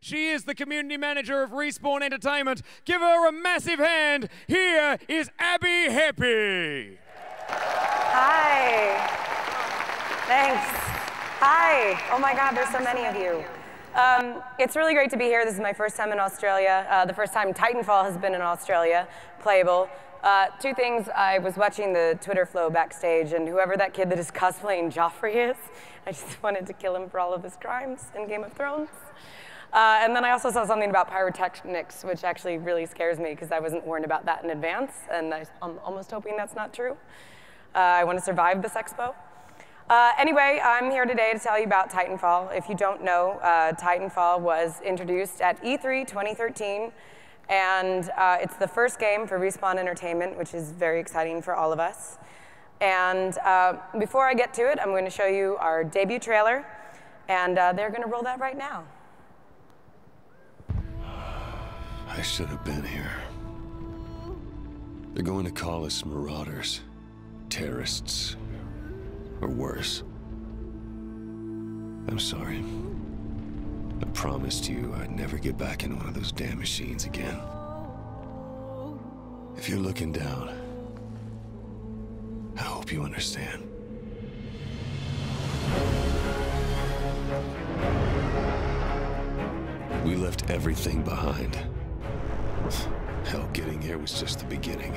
She is the community manager of Respawn Entertainment. Give her a massive hand. Here is Abbie Heppe. Hi. Thanks. Hi. Oh my God, there's so many of you. It's really great to be here. This is my first time in Australia. The first time Titanfall has been in Australia, playable. Two things, I was watching the Twitter flow backstage, and whoever that kid that is cosplaying Joffrey is, I just wanted to kill him for all of his crimes in Game of Thrones. And then I also saw something about pyrotechnics, which actually really scares me because I wasn't warned about that in advance, and I'm almost hoping that's not true. I want to survive this expo. Anyway, I'm here today to tell you about Titanfall. If you don't know, Titanfall was introduced at E3 2013, and it's the first game for Respawn Entertainment, which is very exciting for all of us. And before I get to it, I'm going to show you our debut trailer, and they're going to roll that right now. I should have been here. They're going to call us marauders, terrorists, or worse. I'm sorry. I promised you I'd never get back in one of those damn machines again. If you're looking down, I hope you understand. We left everything behind. Hell, getting here was just the beginning.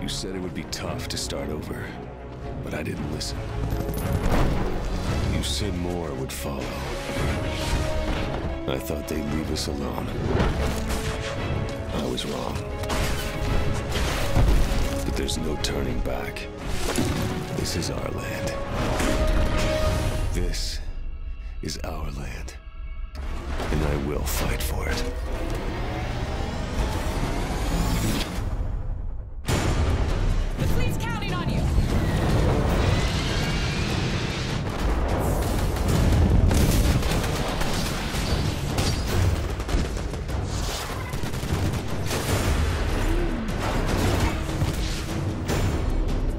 You said it would be tough to start over, but I didn't listen. You said more would follow. I thought they'd leave us alone. I was wrong. But there's no turning back. This is our land. This is our land. And I will fight for it. The fleet's counting on you.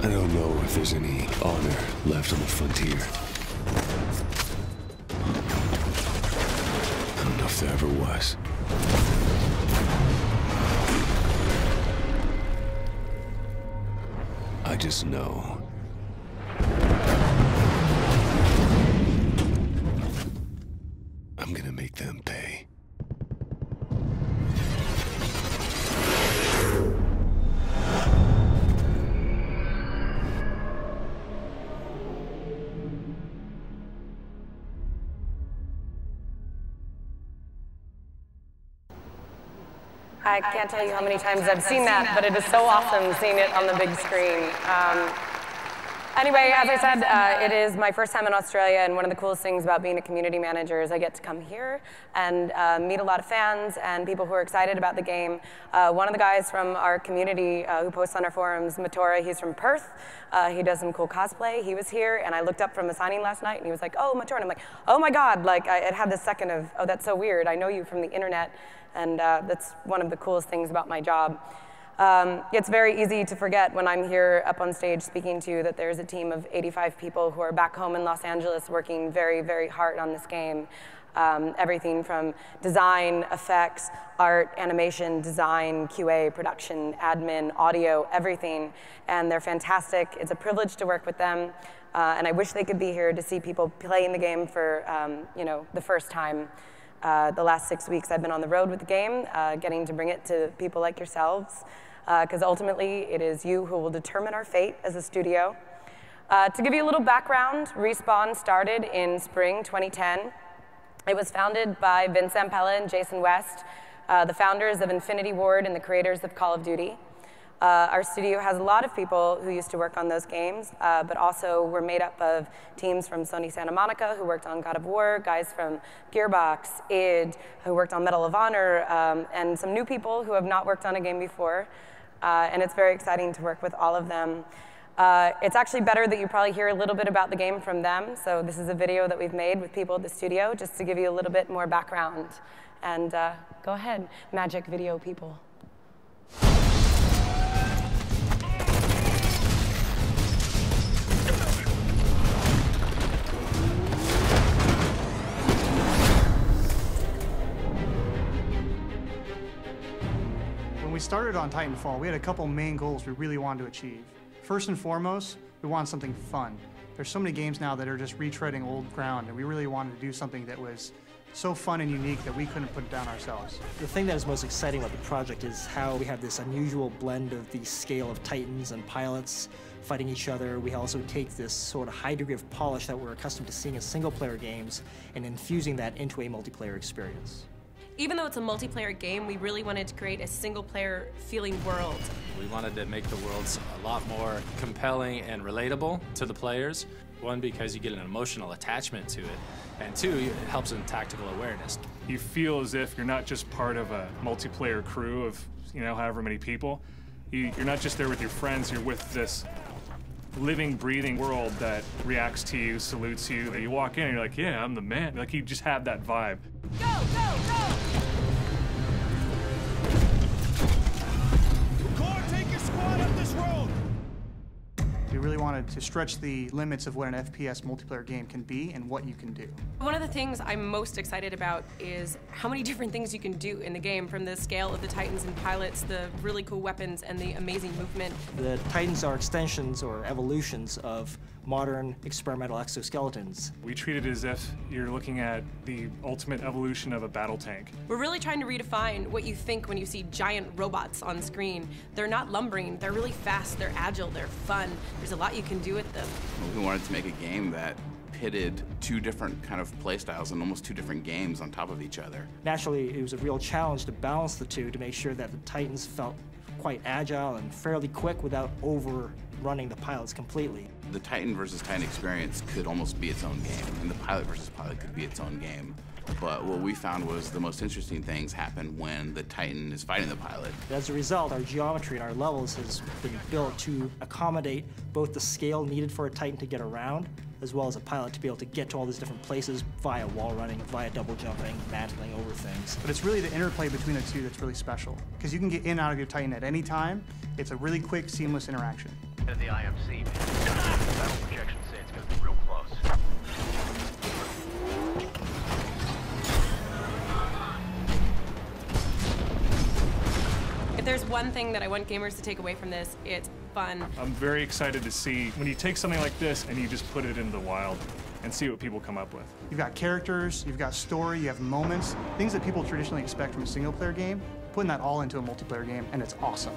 I don't know if there's any honor left on the frontier. I don't know if there ever was. I just know I'm gonna make them pay. I can't tell you how many times I've seen that, but it is so awesome seeing it on the big screen. Anyway, as I said, it is my first time in Australia, and one of the coolest things about being a community manager is I get to come here and meet a lot of fans and people who are excited about the game. One of the guys from our community who posts on our forums, Matora, he's from Perth. He does some cool cosplay. He was here, and I looked up from a signing last night, and he was like, "Oh, Matora," and I'm like, "Oh my God!" Like, it had this second of, "Oh, that's so weird. I know you from the internet." And that's one of the coolest things about my job. It's very easy to forget when I'm here up on stage speaking to you that there's a team of 85 people who are back home in Los Angeles working very, very hard on this game. Everything from design, effects, art, animation, design, QA, production, admin, audio, everything. And they're fantastic. It's a privilege to work with them. And I wish they could be here to see people playing the game for the first time. The last 6 weeks I've been on the road with the game, getting to bring it to people like yourselves, because ultimately it is you who will determine our fate as a studio. To give you a little background, Respawn started in spring 2010. It was founded by Vince Zampella and Jason West, the founders of Infinity Ward and the creators of Call of Duty. Our studio has a lot of people who used to work on those games, but also we're made up of teams from Sony Santa Monica who worked on God of War, guys from Gearbox, id, who worked on Medal of Honor, and some new people who have not worked on a game before. And it's very exciting to work with all of them. It's actually better that you probably hear a little bit about the game from them. So this is a video that we've made with people at the studio just to give you a little bit more background. And go ahead, magic video people. started on Titanfall, we had a couple main goals we really wanted to achieve. First and foremost, we wanted something fun. There's so many games now that are just retreading old ground, and we really wanted to do something that was so fun and unique that we couldn't put it down ourselves. The thing that is most exciting about the project is how we have this unusual blend of the scale of titans and pilots fighting each other. We also take this sort of high degree of polish that we're accustomed to seeing in single-player games and infusing that into a multiplayer experience. Even though it's a multiplayer game, we really wanted to create a single-player feeling world. We wanted to make the worlds a lot more compelling and relatable to the players. One, because you get an emotional attachment to it, and two, it helps in tactical awareness. You feel as if you're not just part of a multiplayer crew of, however many people. You're not just there with your friends, you're with this living, breathing world that reacts to you, salutes you. You walk in and you're like, yeah, I'm the man. Like, you just have that vibe. Go, go, go! Core, take your squad up this road! We really wanted to stretch the limits of what an FPS multiplayer game can be and what you can do. One of the things I'm most excited about is how many different things you can do in the game, from the scale of the Titans and pilots, the really cool weapons, and the amazing movement. The Titans are extensions or evolutions of modern experimental exoskeletons. We treat it as if you're looking at the ultimate evolution of a battle tank. We're really trying to redefine what you think when you see giant robots on screen. They're not lumbering, they're really fast, they're agile, they're fun. There's a lot you can do with them. We wanted to make a game that pitted two different kind of play styles and almost two different games on top of each other. Naturally, it was a real challenge to balance the two to make sure that the Titans felt quite agile and fairly quick without overrunning the pilots completely. The Titan versus Titan experience could almost be its own game, and the pilot versus pilot could be its own game. But what we found was the most interesting things happen when the Titan is fighting the pilot. As a result, our geometry and our levels has been built to accommodate both the scale needed for a Titan to get around, as well as a pilot to be able to get to all these different places via wall running, via double jumping, mantling over things. But it's really the interplay between the two that's really special, because you can get in and out of your Titan at any time. It's a really quick, seamless interaction. The IMC, battle projections say it's going to be real close. If there's one thing that I want gamers to take away from this, it's fun. I'm very excited to see when you take something like this and you just put it into the wild and see what people come up with. You've got characters, you've got story, you have moments, things that people traditionally expect from a single-player game, putting that all into a multiplayer game, and it's awesome.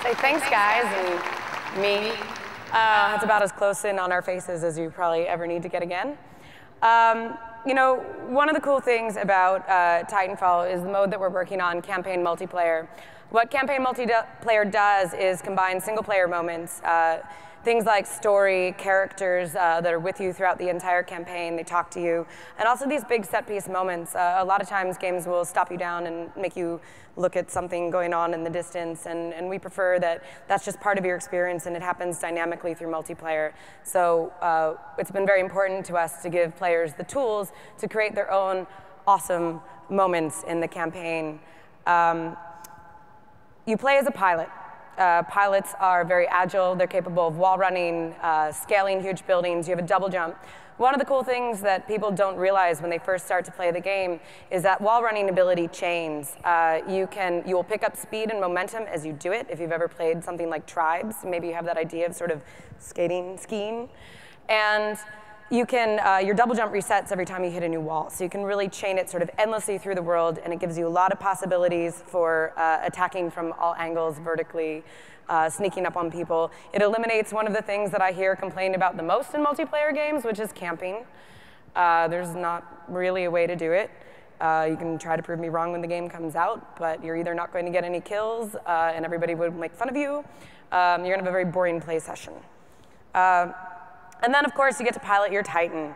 Say thanks, guys, and me. It's about as close in on our faces as you probably ever need to get again. One of the cool things about Titanfall is the mode that we're working on, campaign multiplayer. What campaign multiplayer does is combine single-player moments, things like story, characters that are with you throughout the entire campaign, they talk to you, and also these big set-piece moments. A lot of times games will stop you down and make you look at something going on in the distance, and we prefer that that's just part of your experience and it happens dynamically through multiplayer. So it's been very important to us to give players the tools to create their own awesome moments in the campaign. You play as a pilot. Pilots are very agile. They're capable of wall running, scaling huge buildings. You have a double jump. One of the cool things that people don't realize when they first start to play the game is that wall running ability chains. You will pick up speed and momentum as you do it. If you've ever played something like Tribes, maybe you have that idea of sort of skiing. And you can, your double jump resets every time you hit a new wall. So you can really chain it sort of endlessly through the world, and it gives you a lot of possibilities for attacking from all angles vertically, sneaking up on people. It eliminates one of the things that I hear complained about the most in multiplayer games, which is camping. There's not really a way to do it. You can try to prove me wrong when the game comes out, but you're either not going to get any kills, and everybody would make fun of you. You're going to have a very boring play session. And then, of course, you get to pilot your Titan.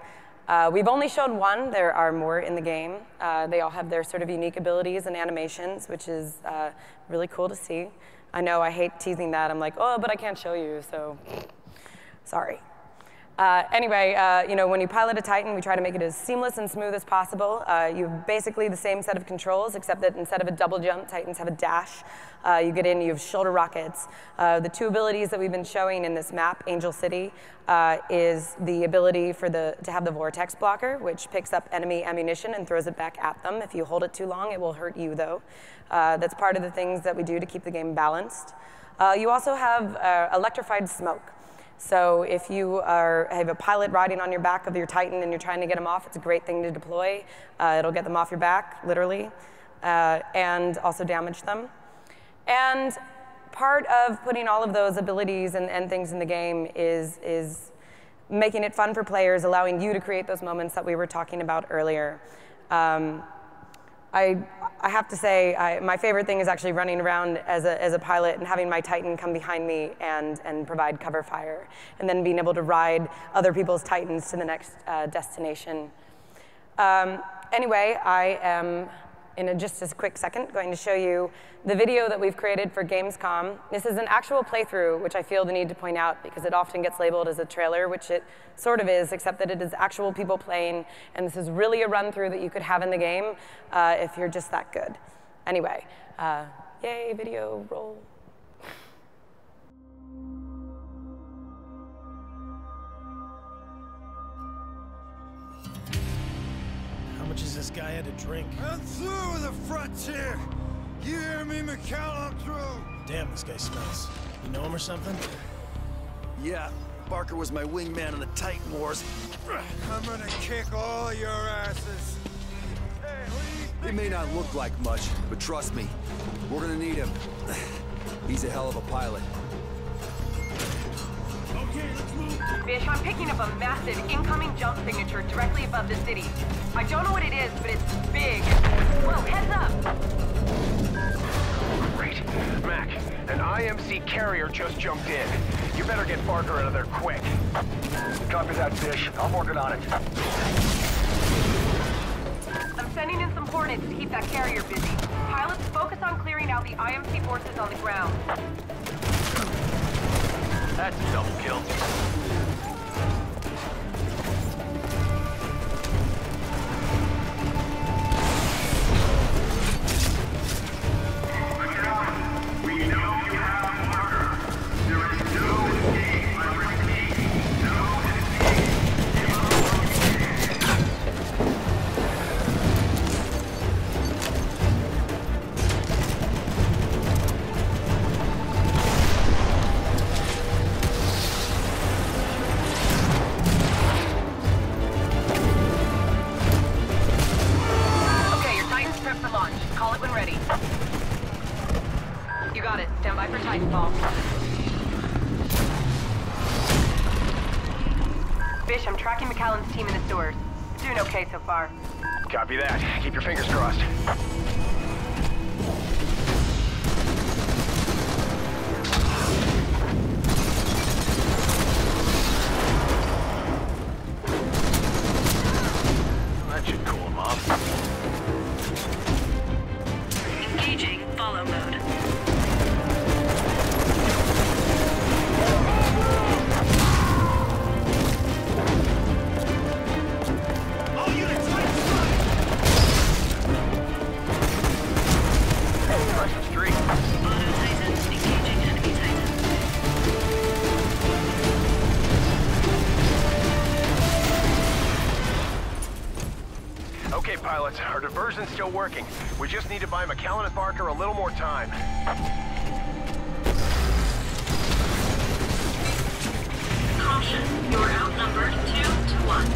We've only shown one. There are more in the game. They all have their sort of unique abilities and animations, which is really cool to see. I know I hate teasing that. I'm like, oh, but I can't show you, so sorry. Anyway, you know, when you pilot a Titan, we try to make it as seamless and smooth as possible. You have basically the same set of controls, except that instead of a double jump, Titans have a dash. You get in, you have shoulder rockets. The two abilities that we've been showing in this map, Angel City, is the ability to have the vortex blocker, which picks up enemy ammunition and throws it back at them. If you hold it too long, it will hurt you, though. That's part of the things that we do to keep the game balanced. You also have electrified smoke. So if you have a pilot riding on your back of your Titan and you're trying to get them off, it's a great thing to deploy. It'll get them off your back, literally, and also damage them. And part of putting all of those abilities and things in the game is making it fun for players, allowing you to create those moments that we were talking about earlier. I have to say, my favorite thing is actually running around as a pilot and having my Titan come behind me and provide cover fire, and then being able to ride other people's Titans to the next destination. Anyway, I am, in just a quick second, going to show you the video that we've created for Gamescom. This is an actual playthrough, which I feel the need to point out because it often gets labeled as a trailer, which it sort of is, except that it is actual people playing, and this is really a run-through that you could have in the game if you're just that good. Anyway, yay, video, roll. How much has this guy had to drink? I'm through with the frontier. You hear me, McCall? I'm through. Damn, this guy smells. You know him or something? Yeah, Barker was my wingman in the Titan Wars. I'm gonna kick all your asses. Hey, what do you He may not look like much, but trust me, we're gonna need him. He's a hell of a pilot. Okay, let's move. Bish, I'm picking up a massive incoming jump signature directly above the city. I don't know what it is, but it's big. Whoa, heads up! Great. Mac, an IMC carrier just jumped in. You better get Barker out of there quick. Copy that, Bish. I'm working on it. I'm sending in some Hornets to keep that carrier busy. Pilots, focus on clearing out the IMC forces on the ground. That's a double kill. You got it. Stand by for Titanfall. Bish, I'm tracking McAllen's team in the sewers. Doing okay so far. Copy that. Keep your fingers crossed. That should cool him off. Engaging follow mode. All units, right Press the street. Auto Titans engaging enemy Titans. Okay, pilots, our diversion's still working. We just need to buy McAllen and Barker a little more time. Caution, you're outnumbered 2 to 1.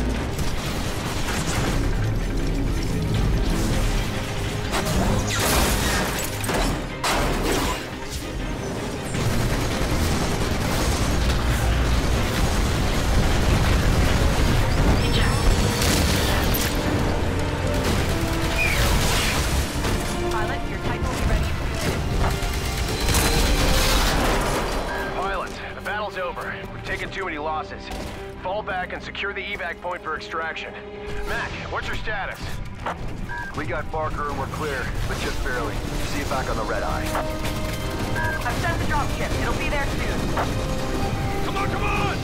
Pilot, your Titan will be ready. Pilots, the battle's over. We've taken too many losses. Fall back and secure the evac point for extraction. Mac, what's your status? We got Barker and we're clear, but just barely. See you back on the red eye. I've sent the dropship. It'll be there soon. Come on, come on!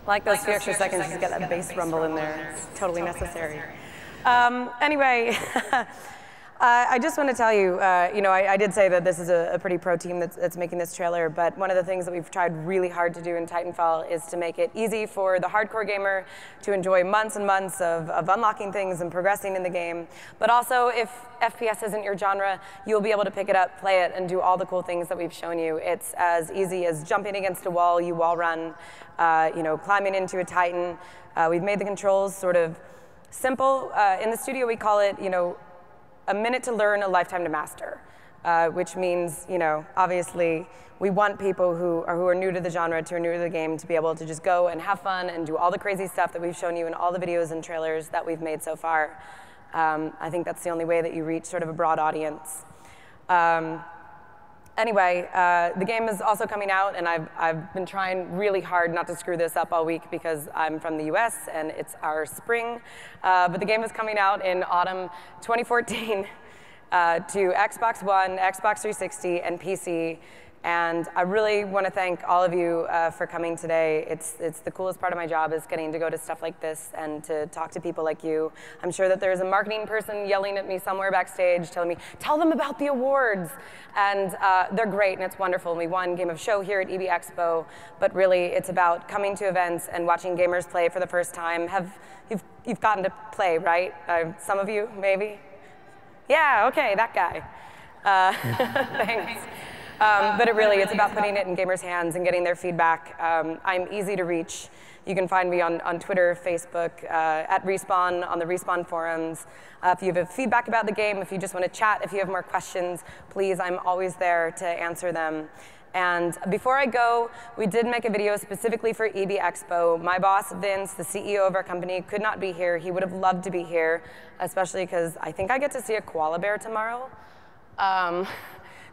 like those few extra seconds to get that bass rumble in there. It's totally necessary. Anyway, I just want to tell you, I did say that this is a pretty pro team that's making this trailer, but one of the things that we've tried really hard to do in Titanfall is to make it easy for the hardcore gamer to enjoy months and months of unlocking things and progressing in the game. But also, if FPS isn't your genre, you'll be able to pick it up, play it, and do all the cool things that we've shown you. It's as easy as jumping against a wall, you wall run, climbing into a Titan. We've made the controls sort of simple. In the studio, we call it, a minute to learn, a lifetime to master, which means, obviously, we want people who are new to the genre, who are new to the game, to be able to just go and have fun and do all the crazy stuff that we've shown you in all the videos and trailers that we've made so far. I think that's the only way that you reach sort of a broad audience. Anyway, the game is also coming out, and I've been trying really hard not to screw this up all week because I'm from the US and it's our spring. But the game is coming out in autumn 2014 to Xbox One, Xbox 360, and PC. And I really want to thank all of you for coming today. It's the coolest part of my job is getting to go to stuff like this and to talk to people like you. I'm sure that there's a marketing person yelling at me somewhere backstage telling me, tell them about the awards. And they're great and it's wonderful. We won Game of Show here at Expo, but really it's about coming to events and watching gamers play for the first time. You've gotten to play, right? Some of you, maybe? Yeah, okay, that guy. Thanks. But it's about putting it in gamers' hands and getting their feedback. I'm easy to reach. You can find me on Twitter, Facebook, at Respawn, on the Respawn forums. If you have feedback about the game, if you just want to chat, if you have more questions, please, I'm always there to answer them. And before I go, we did make a video specifically for Expo. My boss, Vince, the CEO of our company, could not be here. He would have loved to be here, especially because I think I get to see a koala bear tomorrow.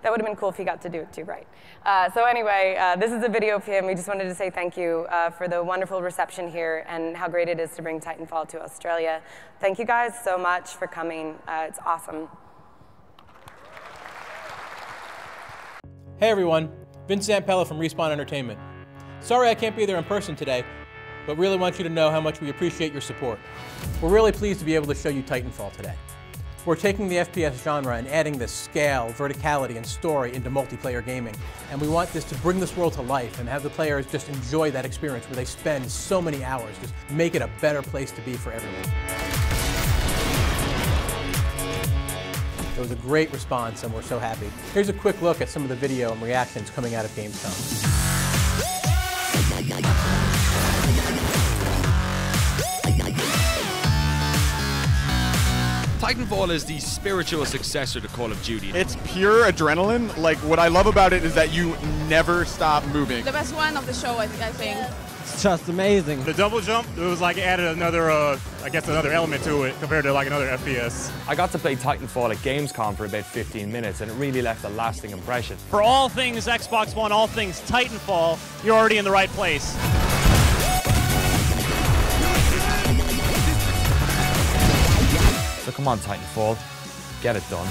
That would have been cool if he got to do it too, right? So anyway, this is a video of him. We just wanted to say thank you for the wonderful reception here and how great it is to bring Titanfall to Australia. Thank you guys so much for coming. It's awesome. Hey everyone, Vince Zampella from Respawn Entertainment. Sorry I can't be there in person today, but really want you to know how much we appreciate your support. We're really pleased to be able to show you Titanfall today. We're taking the FPS genre and adding the scale, verticality, and story into multiplayer gaming. And we want this to bring this world to life and have the players just enjoy that experience where they spend so many hours, just make it a better place to be for everyone. It was a great response and we're so happy. Here's a quick look at some of the video and reactions coming out of Gamescom. Titanfall is the spiritual successor to Call of Duty. It's pure adrenaline. Like, what I love about it is that you never stop moving. The best one of the show, I think. It's just amazing. The double jump, it was like added another, another element to it compared to like another FPS. I got to play Titanfall at Gamescom for about 15 minutes and it really left a lasting impression. For all things Xbox One, all things Titanfall, you're already in the right place. So come on, Titanfall, get it done.